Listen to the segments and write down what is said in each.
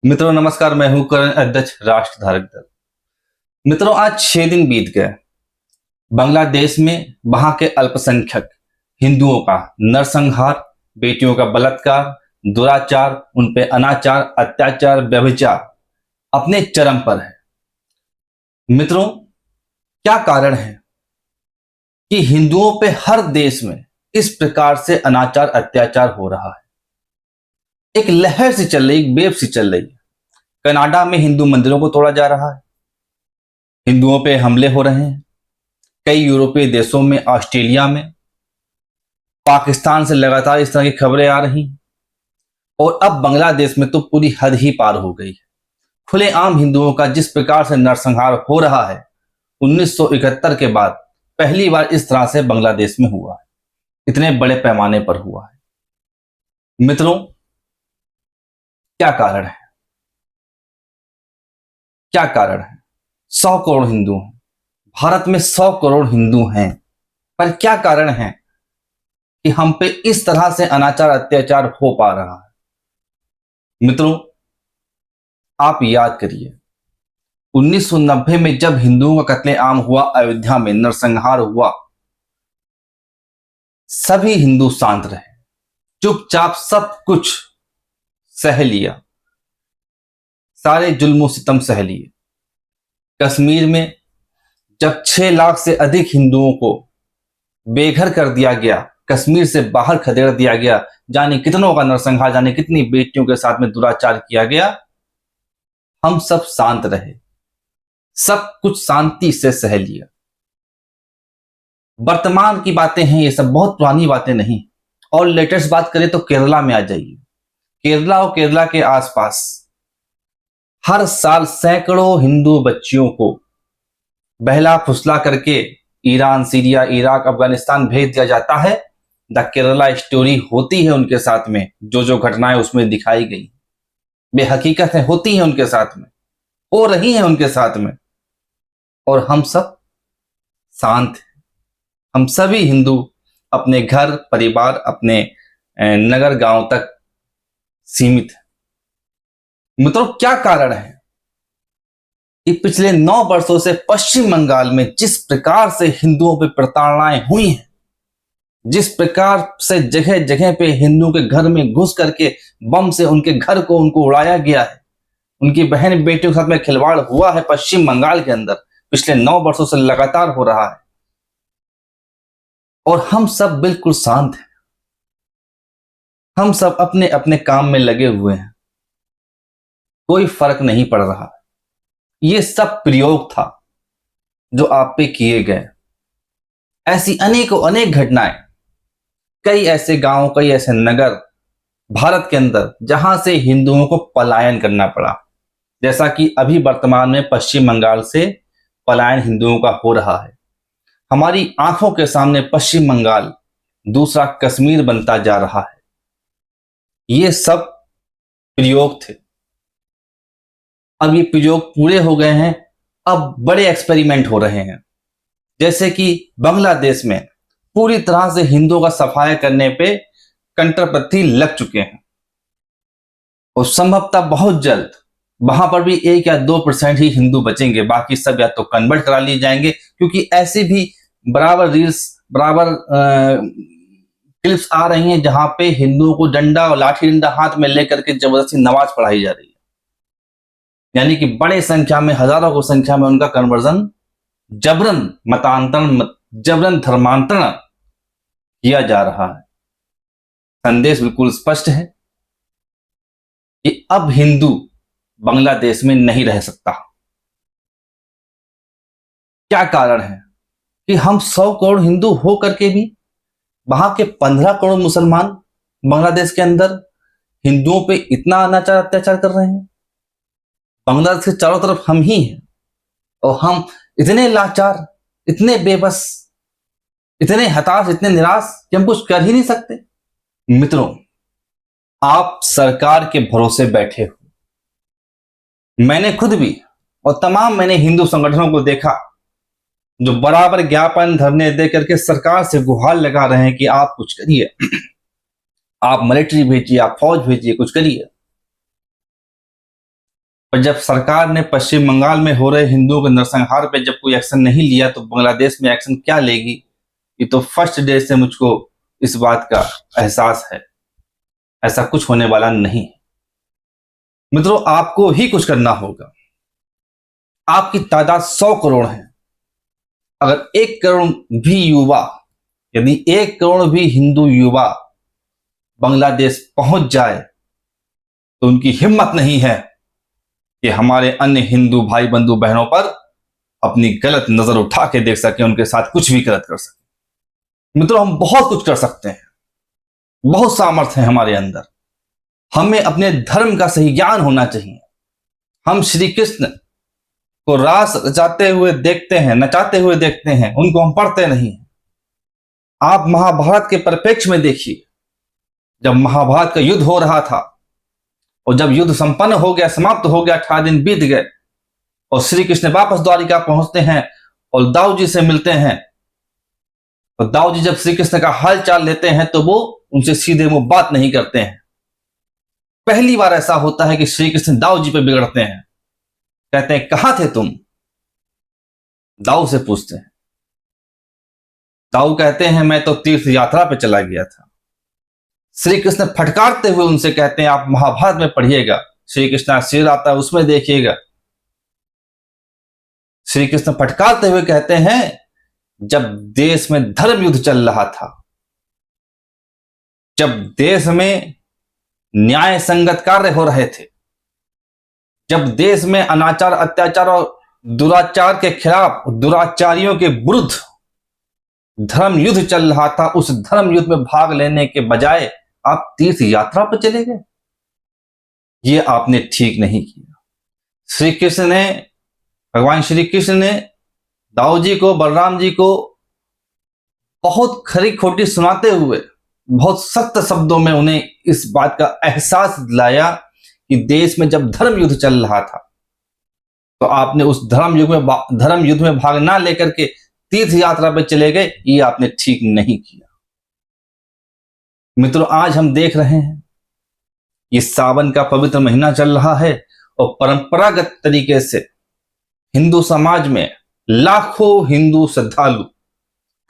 मित्रों नमस्कार। मैं हूं करण, अध्यक्ष राष्ट्र धारक दल। मित्रों आज 6 दिन बीत गए। बांग्लादेश में वहां के अल्पसंख्यक हिंदुओं का नरसंहार, बेटियों का बलात्कार, दुराचार, उन पे अनाचार, अत्याचार, व्यभिचार अपने चरम पर है। मित्रों क्या कारण है कि हिंदुओं पे हर देश में इस प्रकार से अनाचार अत्याचार हो रहा है? एक लहर सी चल रही, एक वेव सी चल रही है। कनाडा में हिंदू मंदिरों को तोड़ा जा रहा है, हिंदुओं पे हमले हो रहे हैं। कई यूरोपीय देशों में, ऑस्ट्रेलिया में, पाकिस्तान से लगातार इस तरह की खबरें आ रही हैं। और अब बांग्लादेश में तो पूरी हद ही पार हो गई है। खुलेआम हिंदुओं का जिस प्रकार से नरसंहार हो रहा है, 1971 के बाद पहली बार इस तरह से बांग्लादेश में हुआ है, इतने बड़े पैमाने पर हुआ है। मित्रों क्या कारण है? क्या कारण है? 100 करोड़ हिंदू हैं भारत में, 100 करोड़ हिंदू हैं, पर क्या कारण है कि हम पे इस तरह से अनाचार अत्याचार हो पा रहा है? मित्रों आप याद करिए, 1990 में जब हिंदुओं का कत्लेआम हुआ, अयोध्या में नरसंहार हुआ, सभी हिंदू शांत रहे, चुपचाप सब कुछ सह लिया, सारे जुल्म सितम सह लिए। कश्मीर में जब 6 लाख से अधिक हिंदुओं को बेघर कर दिया गया, कश्मीर से बाहर खदेड़ दिया गया, जाने कितनों का नरसंहार, जाने कितनी बेटियों के साथ में दुराचार किया गया, हम सब शांत रहे, सब कुछ शांति से सह लिया। वर्तमान की बातें हैं ये सब, बहुत पुरानी बातें नहीं। और लेटेस्ट बात करें तो केरला में आ जाइए। केरला और केरला के आसपास हर साल सैकड़ों हिंदू बच्चियों को बहला फुसला करके ईरान, सीरिया, इराक, अफगानिस्तान भेज दिया जाता है। द केरला स्टोरी होती है उनके साथ में, जो जो घटनाएं उसमें दिखाई गई बेहकीकत है, होती हैं उनके साथ में, हो रही हैं उनके साथ में। और हम सब शांत हैं। हम सभी हिंदू अपने घर परिवार, अपने नगर गांव तक सीमित हैं। मित्रों क्या कारण है कि पिछले 9 वर्षों से पश्चिम बंगाल में जिस प्रकार से हिंदुओं पर प्रताड़नाएं हुई हैं, जिस प्रकार से जगह जगह पे हिंदुओं के घर में घुस करके बम से उनके घर को उनको उड़ाया गया है, उनकी बहन बेटियों के साथ में खिलवाड़ हुआ है पश्चिम बंगाल के अंदर, पिछले 9 वर्षों से लगातार हो रहा है। और हम सब बिल्कुल शांत हैं, हम सब अपने अपने काम में लगे हुए हैं, कोई फर्क नहीं पड़ रहा। ये सब प्रयोग था जो आप पे किए गए। ऐसी अनेकों अनेक घटनाएं, कई ऐसे गांव, कई ऐसे नगर भारत के अंदर जहां से हिंदुओं को पलायन करना पड़ा, जैसा कि अभी वर्तमान में पश्चिम बंगाल से पलायन हिंदुओं का हो रहा है। हमारी आंखों के सामने पश्चिम बंगाल दूसरा कश्मीर बनता जा रहा है। ये सब प्रयोग थे। अब ये प्रयोग पूरे हो गए हैं, अब बड़े एक्सपेरिमेंट हो रहे हैं, जैसे कि बांग्लादेश में पूरी तरह से हिंदुओं का सफाया करने पे कंट्रपत्ति लग चुके हैं। और संभवतः बहुत जल्द वहां पर भी 1 या 2% ही हिंदू बचेंगे, बाकी सब या तो कन्वर्ट करा लिए जाएंगे, क्योंकि ऐसी भी बराबर रील्स, बराबर क्लिप्स आ रही हैं जहां पे हिंदुओं को डंडा और लाठी डंडा हाथ में लेकर के जबरदस्ती नमाज पढ़ाई जा रही है। यानी कि बड़े संख्या में, हजारों की संख्या में उनका कन्वर्जन, जबरन मतांतरण, जबरन धर्मांतरण किया जा रहा है। संदेश बिल्कुल स्पष्ट है कि अब हिंदू बांग्लादेश में नहीं रह सकता। क्या कारण है कि हम 100 करोड़ हिंदू हो करके भी वहां के 15 करोड़ मुसलमान बांग्लादेश के अंदर हिंदुओं पे इतना अनाचार अत्याचार कर रहे हैं। बांग्लादेश के चारों तरफ हम ही हैं और हम इतने लाचार, इतने बेबस, इतने हताश, इतने निराश कि हम कुछ कर ही नहीं सकते। मित्रों आप सरकार के भरोसे बैठे हो। मैंने खुद भी और तमाम मैंने हिंदू संगठनों को देखा जो बराबर ज्ञापन धरने दे करके सरकार से गुहार लगा रहे हैं कि आप कुछ करिए, आप मिलिट्री भेजिए, आप फौज भेजिए, कुछ करिए। पर जब सरकार ने पश्चिम बंगाल में हो रहे हिंदुओं के नरसंहार पे जब कोई एक्शन नहीं लिया तो बांग्लादेश में एक्शन क्या लेगी? ये तो फर्स्ट डे से मुझको इस बात का एहसास है। ऐसा कुछ होने वाला नहीं। मित्रों, आपको ही कुछ करना होगा। आपकी तादाद 100 करोड़ है। अगर 1 करोड़ भी युवा, यदि 1 करोड़ भी हिंदू युवा बांग्लादेश पहुंच जाए तो उनकी हिम्मत नहीं है कि हमारे अन्य हिंदू भाई बंधु बहनों पर अपनी गलत नजर उठा के देख सके, उनके साथ कुछ भी गलत कर सके। मित्रों, हम बहुत कुछ कर सकते हैं, बहुत सामर्थ्य है हमारे अंदर। हमें अपने धर्म का सही ज्ञान होना चाहिए। हम श्री कृष्ण को रास रचाते हुए देखते हैं, नचाते हुए देखते हैं, उनको हम पढ़ते नहीं हैं। आप महाभारत के परिप्रेक्ष्य में देखिए, जब महाभारत का युद्ध हो रहा था और जब युद्ध संपन्न हो गया, समाप्त हो गया, 18 दिन बीत गए और श्री कृष्ण वापस द्वारिका पहुंचते हैं और दाऊ जी से मिलते हैं। और दाऊ जी जब श्री कृष्ण का हाल चाल लेते हैं तो वो उनसे सीधे मुंह बात नहीं करते हैं। पहली बार ऐसा होता है कि श्री कृष्ण दाऊ जी पे बिगड़ते हैं। कहते हैं, कहां थे तुम? दाऊ से पूछते हैं। दाऊ कहते हैं, मैं तो तीर्थ यात्रा पे चला गया था। श्री कृष्ण फटकारते हुए उनसे कहते हैं, आप महाभारत में पढ़िएगा, श्री कृष्ण शेर आता है उसमें देखिएगा। श्री कृष्ण फटकारते हुए कहते हैं, जब देश में धर्म युद्ध चल रहा था, जब देश में न्याय संगत कार्य हो रहे थे, जब देश में अनाचार, अत्याचार और दुराचार के खिलाफ, दुराचारियों के विरुद्ध धर्म युद्ध चल रहा था, उस धर्म युद्ध में भाग लेने के बजाय आप तीर्थ यात्रा पर चले गए। ये आपने ठीक नहीं किया। श्री कृष्ण ने, भगवान श्री कृष्ण ने दाऊ जी को, बलराम जी को बहुत खरी खोटी सुनाते हुए बहुत सख्त शब्दों में उन्हें इस बात का एहसास दिलाया कि देश में जब धर्म युद्ध चल रहा था तो आपने उस धर्म युद्ध में भाग ना लेकर के तीर्थ यात्रा पर चले गए। ये आपने ठीक नहीं किया। मित्रों, आज हम देख रहे हैं ये सावन का पवित्र महीना चल रहा है और परंपरागत तरीके से हिंदू समाज में लाखों हिंदू श्रद्धालु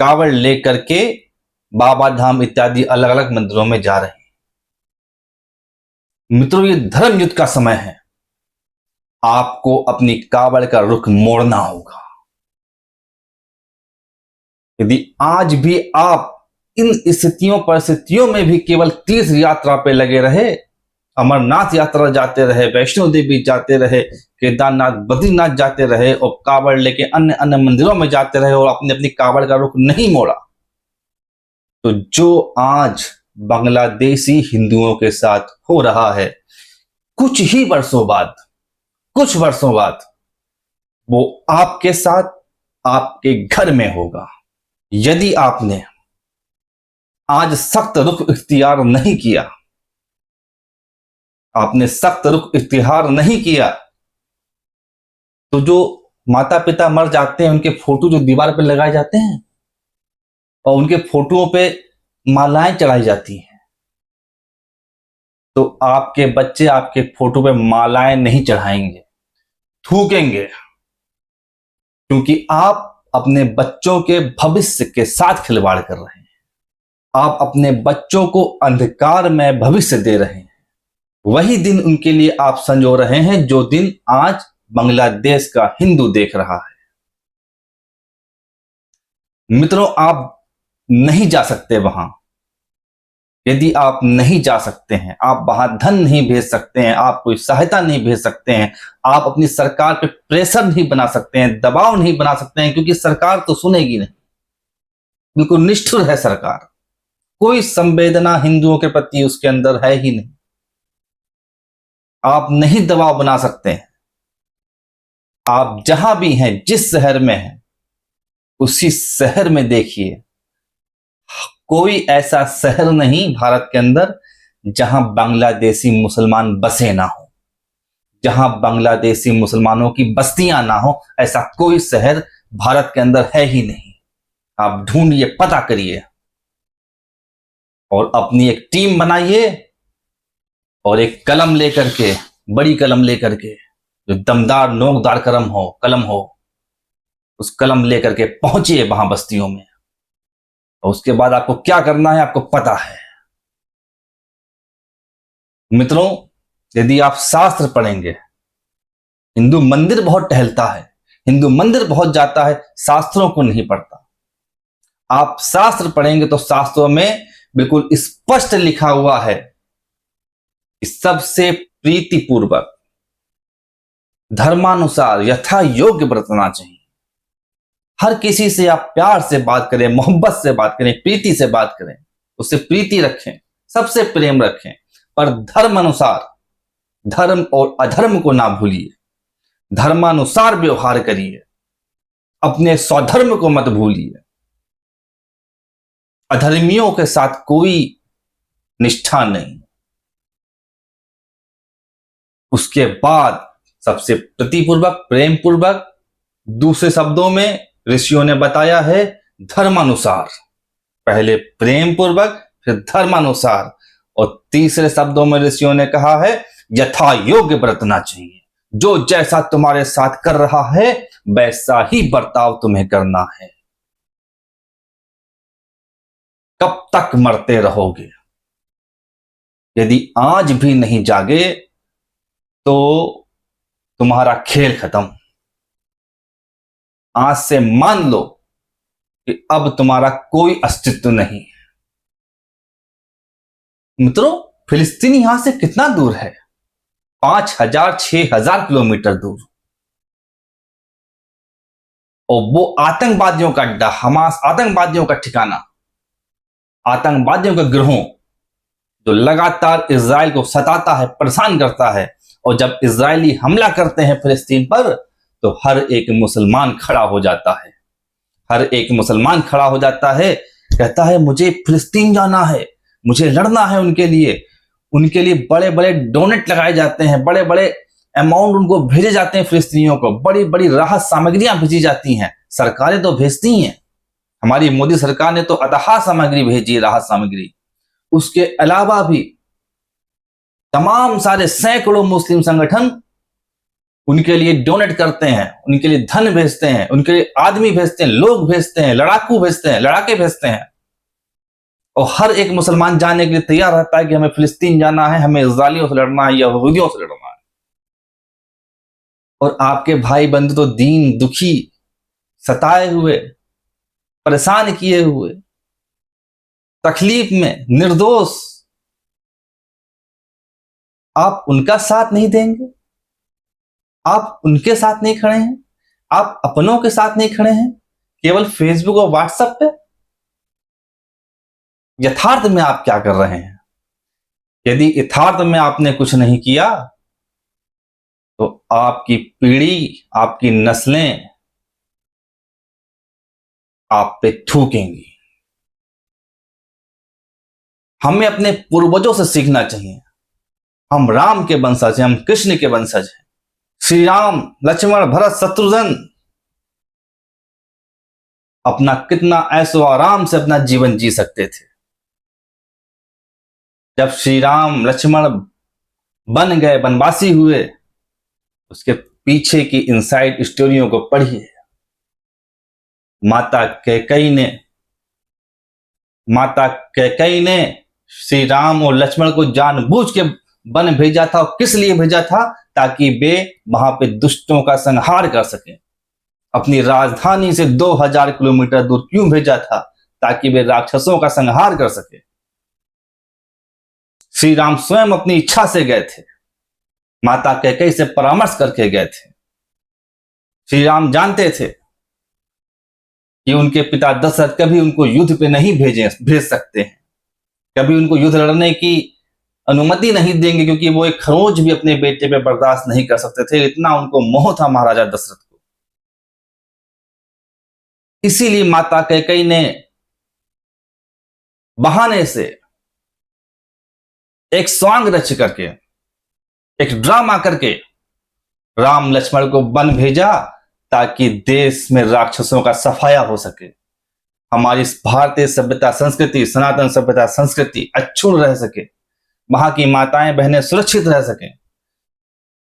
कावड़ लेकर के बाबा धाम इत्यादि अलग अलग मंदिरों में जा रहे हैं। मित्रों, ये धर्म युद्ध का समय है। आपको अपनी कावड़ का रुख मोड़ना होगा। यदि आज भी आप इन स्थितियों परिस्थितियों में भी केवल तीर्थ यात्रा पे लगे रहे, अमरनाथ यात्रा जाते रहे, वैष्णो देवी जाते रहे, केदारनाथ, बद्रीनाथ जाते रहे और कावड़ लेके अन्य अन्य मंदिरों में जाते रहे और अपनी अपनी कावड़ का रुख नहीं मोड़ा, तो जो आज बांग्लादेशी हिंदुओं के साथ हो रहा है, कुछ वर्षों बाद वो आपके साथ, आपके घर में होगा। यदि आपने आज सख्त रुख इख्तियार नहीं किया, आपने सख्त रुख इख्तियार नहीं किया, तो जो माता पिता मर जाते हैं उनके फोटो जो दीवार पर लगाए जाते हैं और उनके फोटोओं पे मालाएं चढ़ाई जाती हैं, तो आपके बच्चे आपके फोटो पे मालाएं नहीं चढ़ाएंगे, थूकेंगे, क्योंकि आप अपने बच्चों के भविष्य के साथ खिलवाड़ कर रहे हैं। आप अपने बच्चों को अंधकार में भविष्य दे रहे हैं। वही दिन उनके लिए आप संजो रहे हैं जो दिन आज बांग्लादेश का हिंदू देख रहा है। मित्रों, आप नहीं जा सकते वहां। यदि आप नहीं जा सकते हैं, आप वहां धन नहीं भेज सकते हैं, आप कोई सहायता नहीं भेज सकते हैं, आप अपनी सरकार पे प्रेशर नहीं बना सकते हैं, दबाव नहीं बना सकते हैं, क्योंकि सरकार तो सुनेगी नहीं। बिल्कुल निष्ठुर है सरकार। कोई संवेदना हिंदुओं के प्रति उसके अंदर है ही नहीं। आप नहीं दबाव बना सकते हैं। आप जहां भी हैं, जिस शहर में हैं, उसी शहर में देखिए, कोई ऐसा शहर नहीं भारत के अंदर जहां बांग्लादेशी मुसलमान बसे ना हो, जहां बांग्लादेशी मुसलमानों की बस्तियां ना हो। ऐसा कोई शहर भारत के अंदर है ही नहीं। आप ढूंढिए, पता करिए और अपनी एक टीम बनाइए और एक कलम लेकर के, बड़ी कलम लेकर के जो दमदार नोकदार कलम हो, उस कलम लेकर के पहुंचिए वहां बस्तियों में, और उसके बाद आपको क्या करना है आपको पता है। मित्रों, यदि आप शास्त्र पढ़ेंगे, हिंदू मंदिर बहुत टहलता है, हिंदू मंदिर बहुत जाता है, शास्त्रों को नहीं पढ़ता। आप शास्त्र पढ़ेंगे तो शास्त्रों में बिल्कुल स्पष्ट लिखा हुआ है कि सबसे प्रीतिपूर्वक धर्मानुसार यथा योग्य बरतना चाहिए। हर किसी से आप प्यार से बात करें, मोहब्बत से बात करें, प्रीति से बात करें, उससे प्रीति रखें, सबसे प्रेम रखें, पर धर्म अनुसार, धर्म और अधर्म को ना भूलिए, धर्मानुसार व्यवहार करिए, अपने स्वधर्म को मत भूलिए। अधर्मियों के साथ कोई निष्ठा नहीं। उसके बाद सबसे प्रतिपूर्वक, प्रेम पूर्वक, दूसरे शब्दों में ऋषियों ने बताया है धर्मानुसार। पहले प्रेम पूर्वक, फिर धर्मानुसार, और तीसरे शब्दों में ऋषियों ने कहा है यथा योग्य बरतना चाहिए। जो जैसा तुम्हारे साथ कर रहा है वैसा ही बर्ताव तुम्हें करना है। कब तक मरते रहोगे? यदि आज भी नहीं जागे तो तुम्हारा खेल खत्म। आज से मान लो कि अब तुम्हारा कोई अस्तित्व नहीं। मित्रों, फिलिस्तीन यहां से कितना दूर है? 5,000 6,000 किलोमीटर दूर। और वो आतंकवादियों का अड्डा, हमास आतंकवादियों का ठिकाना, आतंकवादियों के गिरोह जो लगातार इजराइल को सताता है, परेशान करता है। और जब इजरायली हमला करते हैं फिलिस्तीन पर तो हर एक मुसलमान खड़ा हो जाता है। हर एक मुसलमान खड़ा हो जाता है, कहता है मुझे फिलिस्तीन जाना है, मुझे लड़ना है उनके लिए। उनके लिए बड़े बड़े डोनेट लगाए जाते हैं, बड़े बड़े अमाउंट उनको भेजे जाते हैं फिलिस्तीनियों को, बड़ी बड़ी राहत सामग्रियां भेजी जाती हैं। सरकारें तो भेजती हैं, हमारी मोदी सरकार ने तो अथाह सामग्री भेजी है, राहत सामग्री। उसके अलावा भी तमाम सारे सैकड़ों मुस्लिम संगठन उनके लिए डोनेट करते हैं, उनके लिए धन भेजते हैं, उनके लिए आदमी भेजते हैं, लोग भेजते हैं, लड़ाकू भेजते हैं, लड़ाके भेजते हैं। और हर एक मुसलमान जाने के लिए तैयार रहता है कि हमें फिलिस्तीन जाना है, हमें इजरायलियों से लड़ना है, यहूदियों से लड़ना है। और आपके भाई बंधु तो दीन दुखी, सताए हुए, परेशान किए हुए, तकलीफ में, निर्दोष, आप उनका साथ नहीं देंगे? आप उनके साथ नहीं खड़े हैं? आप अपनों के साथ नहीं खड़े हैं? केवल फेसबुक और व्हाट्सएप पे? यथार्थ में आप क्या कर रहे हैं? यदि यथार्थ में आपने कुछ नहीं किया तो आपकी पीढ़ी, आपकी नस्लें आप पे थूकेंगी। हमें अपने पूर्वजों से सीखना चाहिए। हम राम के वंशज हैं, हम कृष्ण के वंशज हैं। श्री राम, लक्ष्मण, भरत, शत्रुघ्न अपना कितना ऐशो आराम से अपना जीवन जी सकते थे। जब श्री राम लक्ष्मण बन गए, वनवासी हुए, उसके पीछे की इनसाइड स्टोरियों को पढ़िए। माता कैकेयी ने श्री राम और लक्ष्मण को जानबूझ के वन भेजा था। और किस लिए भेजा था? ताकि वे वहां पे दुष्टों का संहार कर सके। अपनी राजधानी से 2000 किलोमीटर दूर क्यों भेजा था? ताकि वे राक्षसों का संहार कर सके। श्री राम स्वयं अपनी इच्छा से गए थे, माता कैकेयी से परामर्श करके गए थे। श्री राम जानते थे कि उनके पिता दशरथ कभी उनको युद्ध पे नहीं भेज सकते हैं, कभी उनको युद्ध लड़ने की अनुमति नहीं देंगे, क्योंकि वो एक खरोंच भी अपने बेटे पे बर्दाश्त नहीं कर सकते थे। इतना उनको मोह था महाराजा दशरथ को। इसीलिए माता कैकेयी ने बहाने से एक सॉन्ग रच करके, एक ड्रामा करके राम लक्ष्मण को वन भेजा, ताकि देश में राक्षसों का सफाया हो सके, हमारी भारतीय सभ्यता संस्कृति, सनातन सभ्यता संस्कृति अक्षुण्ण रह सके, वहां की माताएं बहनें सुरक्षित रह सकें।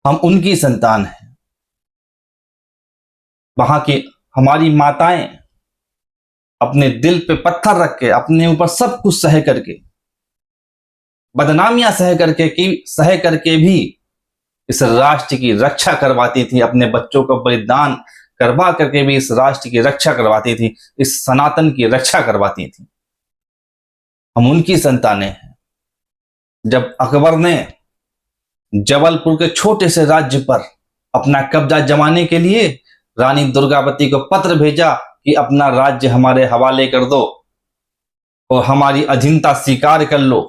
हम उनकी संतान हैं। वहां की हमारी माताएं अपने दिल पे पत्थर रख के, अपने ऊपर सब कुछ सह करके, बदनामियां सह करके भी इस राष्ट्र की रक्षा करवाती थी, अपने बच्चों को बलिदान करवा करके भी इस राष्ट्र की रक्षा करवाती थी, इस सनातन की रक्षा करवाती थी। हम उनकी संतानें हैं। जब अकबर ने जबलपुर के छोटे से राज्य पर अपना कब्जा जमाने के लिए रानी दुर्गावती को पत्र भेजा कि अपना राज्य हमारे हवाले कर दो और हमारी अधीनता स्वीकार कर लो,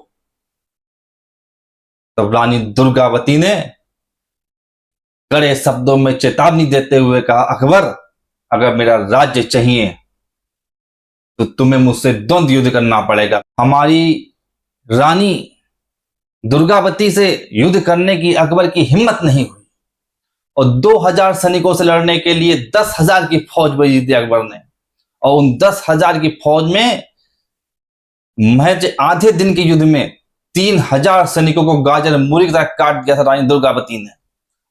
तब रानी दुर्गावती ने कड़े शब्दों में चेतावनी देते हुए कहा, अकबर, अगर मेरा राज्य चाहिए तो तुम्हें मुझसे द्वंद्व युद्ध करना पड़ेगा। हमारी रानी दुर्गावती से युद्ध करने की अकबर की हिम्मत नहीं हुई और 2000 सैनिकों से लड़ने के लिए 10,000 की फौज भेजी थी अकबर ने, और उन 10,000 की फौज में महज आधे दिन के युद्ध में 3,000 सैनिकों को गाजर मूली की तरह काट दिया था रानी दुर्गावती ने,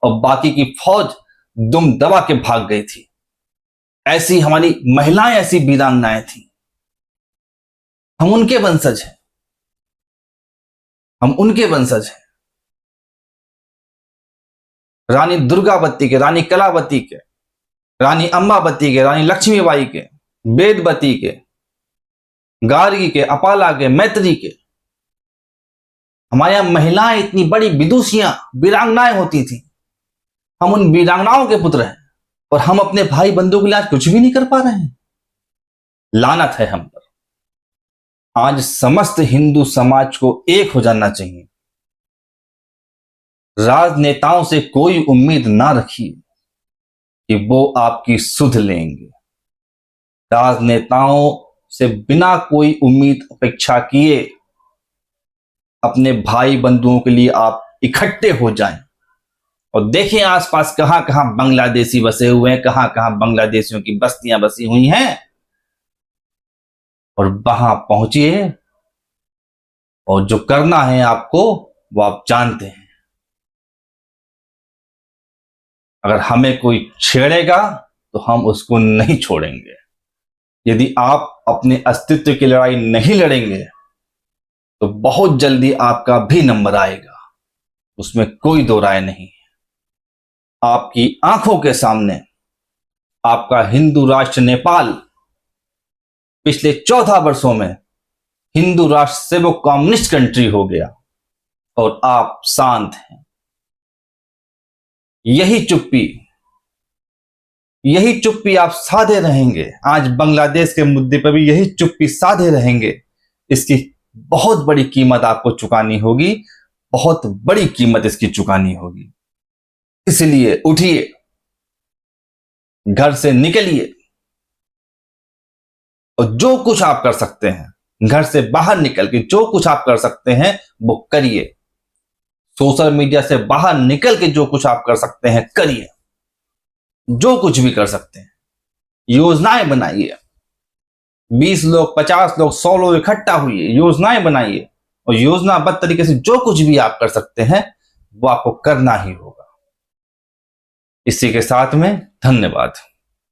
और बाकी की फौज दुम दबा के भाग गई थी। ऐसी हमारी महिलाएं, ऐसी वीरांगनाएं थी। हम उनके वंशज हैं, हम उनके वंशज हैं। रानी दुर्गावती के, रानी कलावती के, रानी अंबावती के, रानी लक्ष्मीबाई के, वेदवती के, गार्गी के, अपाला के, मैत्री के, हमारे यहां महिलाएं इतनी बड़ी विदुषियां, वीरांगनाएं होती थी। हम उन वीरांगनाओं के पुत्र हैं और हम अपने भाई बंधुओं के लिए आज कुछ भी नहीं कर पा रहे हैं। लानत है हम पर। आज समस्त हिंदू समाज को एक हो जाना चाहिए। राजनेताओं से कोई उम्मीद ना रखिए कि वो आपकी सुध लेंगे। राजनेताओं से बिना कोई उम्मीद अपेक्षा किए अपने भाई बंधुओं के लिए आप इकट्ठे हो जाएं और देखें आसपास कहां कहां बांग्लादेशी बसे हुए हैं, कहां कहां बांग्लादेशियों की बस्तियां बसी हुई हैं, और वहां पहुंचिए और जो करना है आपको वो आप जानते हैं। अगर हमें कोई छेड़ेगा तो हम उसको नहीं छोड़ेंगे। यदि आप अपने अस्तित्व की लड़ाई नहीं लड़ेंगे तो बहुत जल्दी आपका भी नंबर आएगा, उसमें कोई दो राय नहीं है। आपकी आंखों के सामने आपका हिंदू राष्ट्र नेपाल पिछले 14 वर्षों में हिंदू राष्ट्र से वो कम्युनिस्ट कंट्री हो गया और आप शांत हैं। यही चुप्पी आप साधे रहेंगे। आज बांग्लादेश के मुद्दे पर भी यही चुप्पी साधे रहेंगे। इसकी बहुत बड़ी कीमत आपको चुकानी होगी, बहुत बड़ी कीमत इसकी चुकानी होगी। इसलिए उठिए, घर से निकलिए और जो कुछ आप कर सकते हैं, घर से बाहर निकल के जो कुछ आप कर सकते हैं वो करिए। सोशल मीडिया से बाहर निकल के जो कुछ आप कर सकते हैं करिए, जो कुछ भी कर सकते हैं। योजनाएं बनाइए, 20 लोग, 50 लोग, 100 लोग इकट्ठा हुई, योजनाएं बनाइए और योजनाबद्ध तरीके से जो कुछ भी आप कर सकते हैं वो आपको करना ही होगा। इसी के साथ में धन्यवाद।